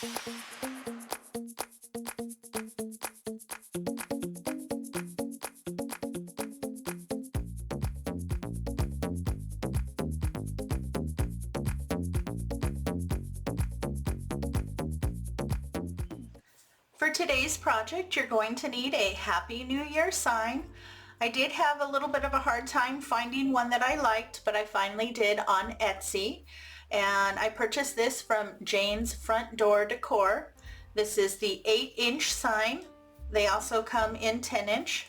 For today's project, you're going to need a Happy New Year sign. I did have a little bit of a hard time finding one that I liked, but I finally did on Etsy. And I purchased this from Jane's Front Door Decor. This is the 8-inch sign. They also come in 10-inch.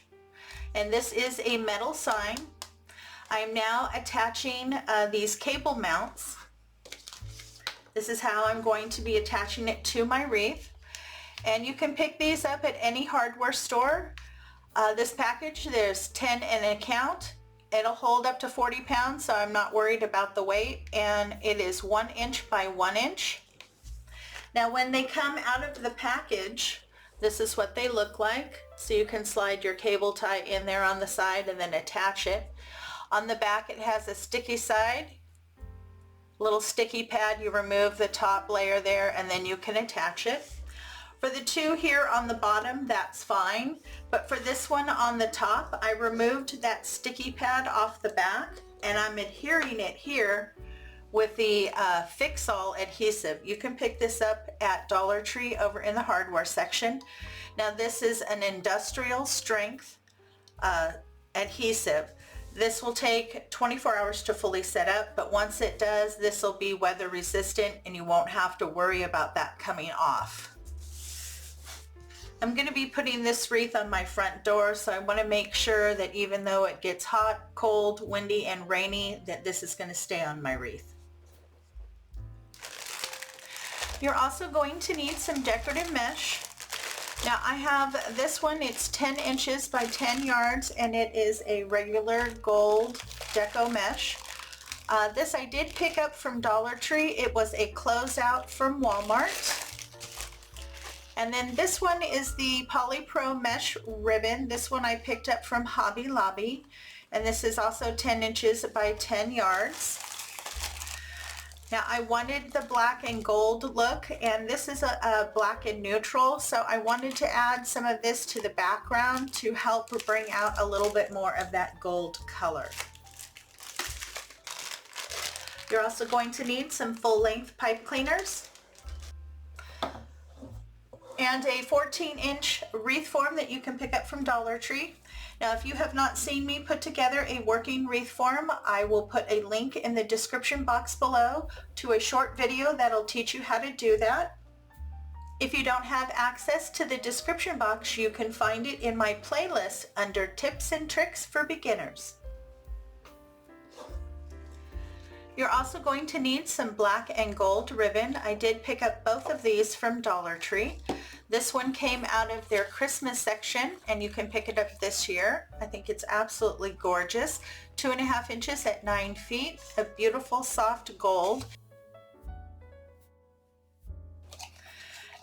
And this is a metal sign. I am now attaching these cable mounts. This is how I'm going to be attaching it to my wreath. And you can pick these up at any hardware store. This package, there's 10 in a count. It'll hold up to 40 pounds, so I'm not worried about the weight. And it is 1 inch by 1 inch. Now when they come out of the package, this is what they look like. So you can slide your cable tie in there on the side and then attach it. On the back it has a sticky side. Little sticky pad, you remove the top layer there and then you can attach it. For the two here on the bottom, that's fine, but for this one on the top, I removed that sticky pad off the back and I'm adhering it here with the Fix-All adhesive. You can pick this up at Dollar Tree over in the hardware section. Now this is an industrial strength adhesive. This will take 24 hours to fully set up, but once it does, this will be weather resistant and you won't have to worry about that coming off. I'm going to be putting this wreath on my front door, so I want to make sure that even though it gets hot, cold, windy, and rainy, that this is going to stay on my wreath. You're also going to need some decorative mesh. Now I have this one, it's 10 inches by 10 yards, and it is a regular gold Deco mesh. This I did pick up from Dollar Tree. It was a closeout from Walmart. And then this one is the Polypro Mesh ribbon. This one I picked up from Hobby Lobby. And this is also 10 inches by 10 yards. Now I wanted the black and gold look, and this is a black and neutral. So I wanted to add some of this to the background to help bring out a little bit more of that gold color. You're also going to need some full-length pipe cleaners and a 14-inch wreath form that you can pick up from Dollar Tree. Now if you have not seen me put together a working wreath form, I will put a link in the description box below to a short video that'll teach you how to do that. If you don't have access to the description box, you can find it in my playlist under Tips and Tricks for Beginners. You're also going to need some black and gold ribbon. I did pick up both of these from Dollar Tree. This one came out of their Christmas section, and you can pick it up this year. I think it's absolutely gorgeous. 2.5 inches at 9 feet, a beautiful soft gold.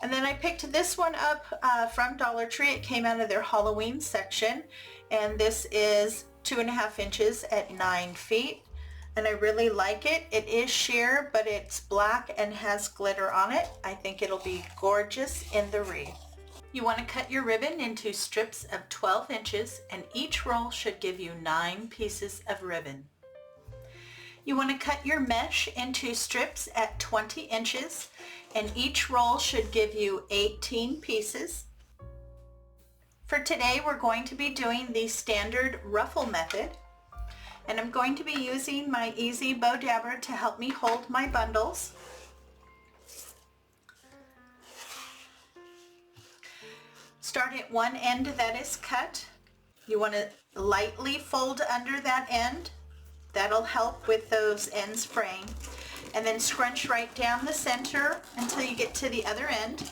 And then I picked this one up from Dollar Tree. It came out of their Halloween section, and this is 2.5 inches at 9 feet. And I really like it. It is sheer, but it's black and has glitter on it. I think it'll be gorgeous in the wreath. You want to cut your ribbon into strips of 12 inches, and each roll should give you 9 pieces of ribbon. You want to cut your mesh into strips at 20 inches, and each roll should give you 18 pieces. For today, we're going to be doing the standard ruffle method. And I'm going to be using my Easy Bow Dabber to help me hold my bundles. Start at one end that is cut. You want to lightly fold under that end. That'll help with those ends fraying. And then scrunch right down the center until you get to the other end.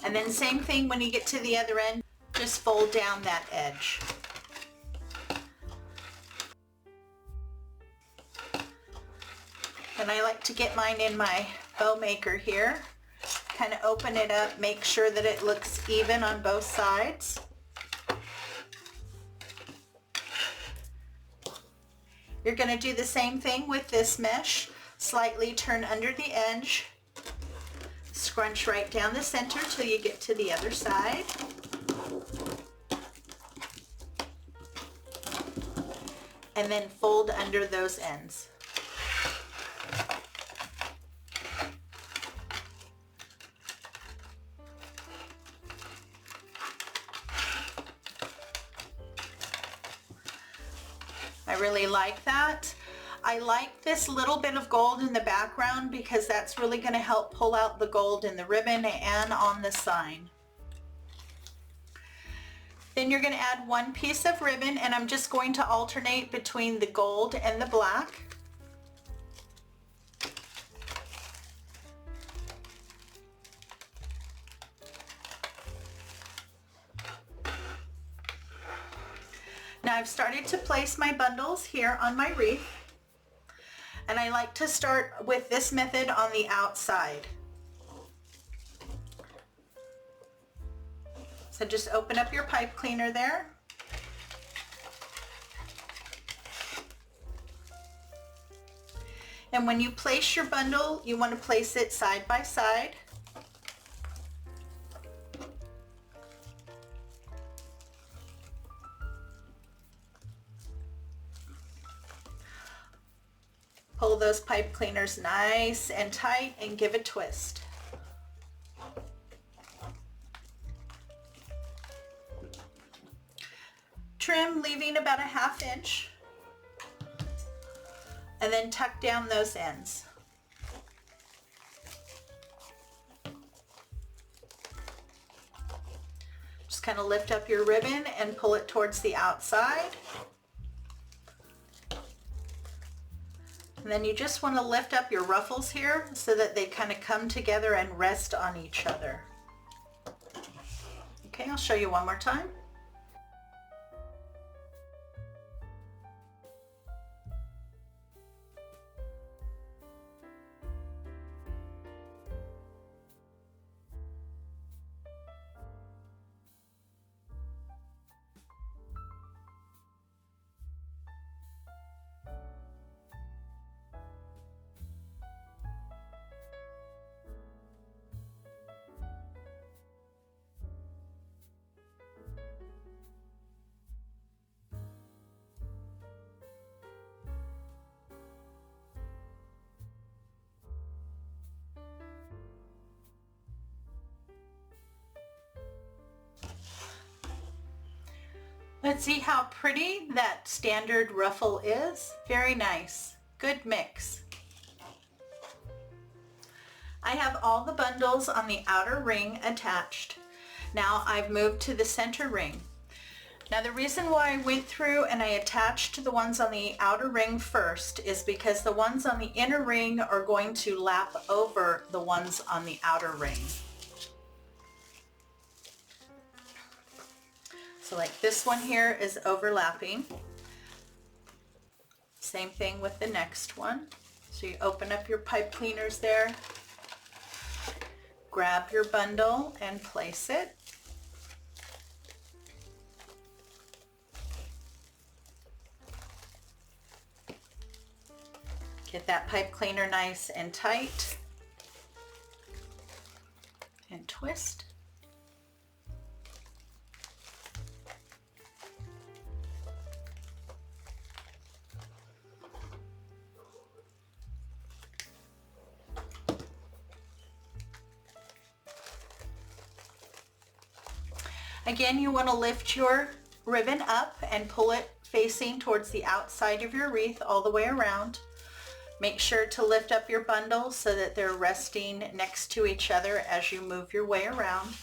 And then same thing when you get to the other end, just fold down that edge. And I like to get mine in my bow maker here. Kind of open it up, make sure that it looks even on both sides. You're going to do the same thing with this mesh. Slightly turn under the edge, scrunch right down the center till you get to the other side. And then fold under those ends. I really like that. I like this little bit of gold in the background because that's really going to help pull out the gold in the ribbon and on the sign. Then you're going to add one piece of ribbon, and I'm just going to alternate between the gold and the black. Now I've started to place my bundles here on my wreath, and I like to start with this method on the outside. So just open up your pipe cleaner there. And when you place your bundle, you want to place it side by side. Pull those pipe cleaners nice and tight and give a twist. Trim, leaving about a 1/2 inch, and then tuck down those ends. Just kind of lift up your ribbon and pull it towards the outside. And then you just want to lift up your ruffles here so that they kind of come together and rest on each other. Okay, I'll show you one more time. Let's see how pretty that standard ruffle is. Very nice. Good mix. I have all the bundles on the outer ring attached. Now I've moved to the center ring. Now the reason why I went through and I attached the ones on the outer ring first is because the ones on the inner ring are going to lap over the ones on the outer ring. So like this one here is overlapping. Same thing with the next one. So you open up your pipe cleaners there, grab your bundle and place it. Get that pipe cleaner nice and tight and twist. Again, you want to lift your ribbon up and pull it facing towards the outside of your wreath all the way around. Make sure to lift up your bundles so that they're resting next to each other as you move your way around.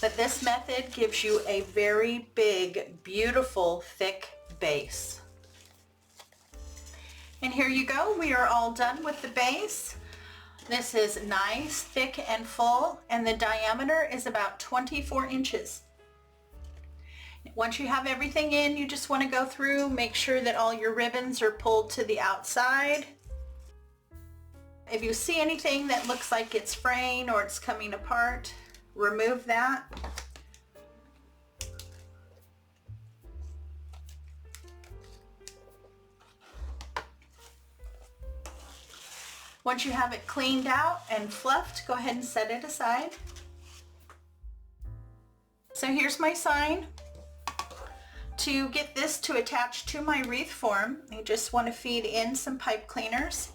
But this method gives you a very big, beautiful, thick base. And here you go. We are all done with the base. This is nice, thick, and full, and the diameter is about 24 inches. Once you have everything in, you just want to go through, make sure that all your ribbons are pulled to the outside. If you see anything that looks like it's fraying or it's coming apart, remove that. Once you have it cleaned out and fluffed, go ahead and set it aside. So here's my sign. To get this to attach to my wreath form, I just want to feed in some pipe cleaners.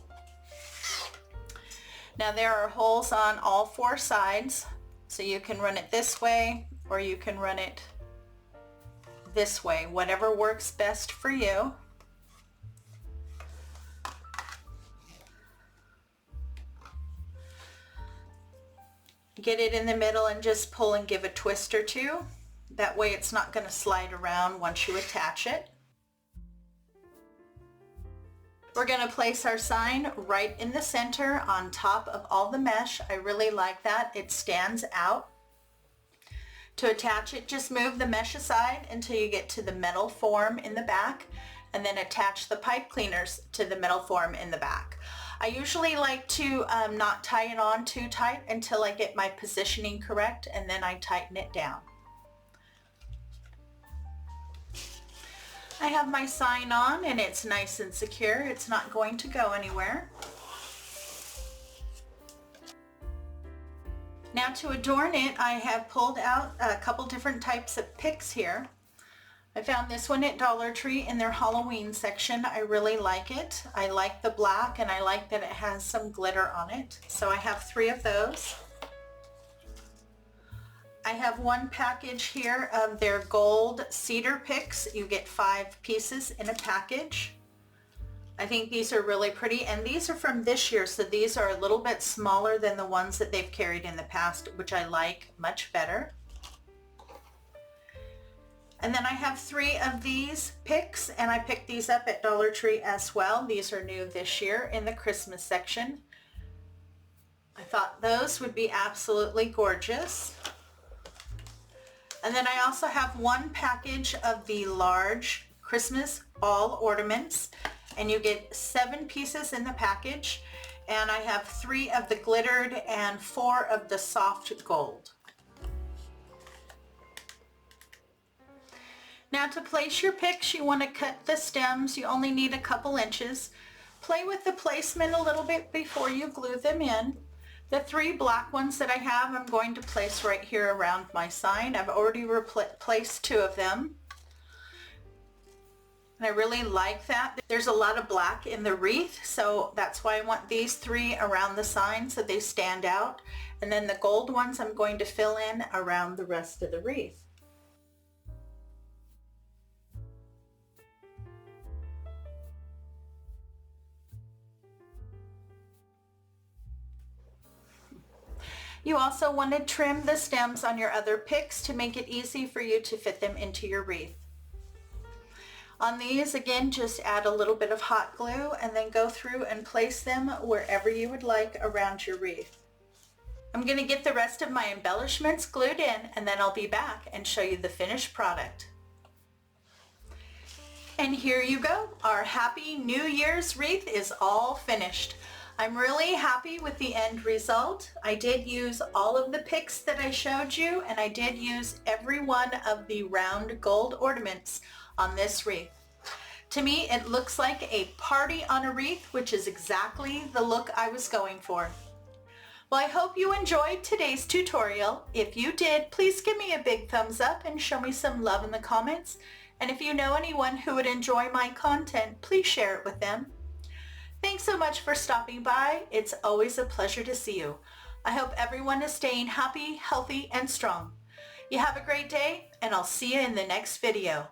Now there are holes on all 4 sides, so you can run it this way or you can run it this way, whatever works best for you. Get it in the middle and just pull and give a twist or two. That way it's not going to slide around once you attach it. We're going to place our sign right in the center on top of all the mesh. I really like that. It stands out. To attach it, just move the mesh aside until you get to the metal form in the back, and then attach the pipe cleaners to the metal form in the back. I usually like to not tie it on too tight until I get my positioning correct, and then I tighten it down. I have my sign on and it's nice and secure. It's not going to go anywhere. Now to adorn it, I have pulled out a couple different types of picks here. I found this one at Dollar Tree in their Halloween section. I really like it. I like the black and I like that it has some glitter on it. So I have 3 of those. I have one package here of their gold cedar picks. You get 5 pieces in a package. I think these are really pretty, and these are from this year, so these are a little bit smaller than the ones that they've carried in the past, which I like much better. And then I have 3 of these picks, and I picked these up at Dollar Tree as well. These are new this year in the Christmas section. I thought those would be absolutely gorgeous. And then I also have one package of the large Christmas ball ornaments, and you get 7 pieces in the package, and I have 3 of the glittered and 4 of the soft gold. Now to place your picks, you want to cut the stems. You only need a couple inches. Play with the placement a little bit before you glue them in. The 3 black ones that I have, I'm going to place right here around my sign. I've already placed 2 of them. And I really like that. There's a lot of black in the wreath, so that's why I want these 3 around the sign so they stand out. And then the gold ones I'm going to fill in around the rest of the wreath. You also want to trim the stems on your other picks to make it easy for you to fit them into your wreath. On these, again, just add a little bit of hot glue and then go through and place them wherever you would like around your wreath. I'm going to get the rest of my embellishments glued in, and then I'll be back and show you the finished product. And here you go. Our Happy New Year's wreath is all finished. I'm really happy with the end result. I did use all of the picks that I showed you, and I did use every one of the round gold ornaments on this wreath. To me, it looks like a party on a wreath, which is exactly the look I was going for. Well, I hope you enjoyed today's tutorial. If you did, please give me a big thumbs up and show me some love in the comments. And if you know anyone who would enjoy my content, please share it with them. Thanks so much for stopping by. It's always a pleasure to see you. I hope everyone is staying happy, healthy, and strong. You have a great day, and I'll see you in the next video.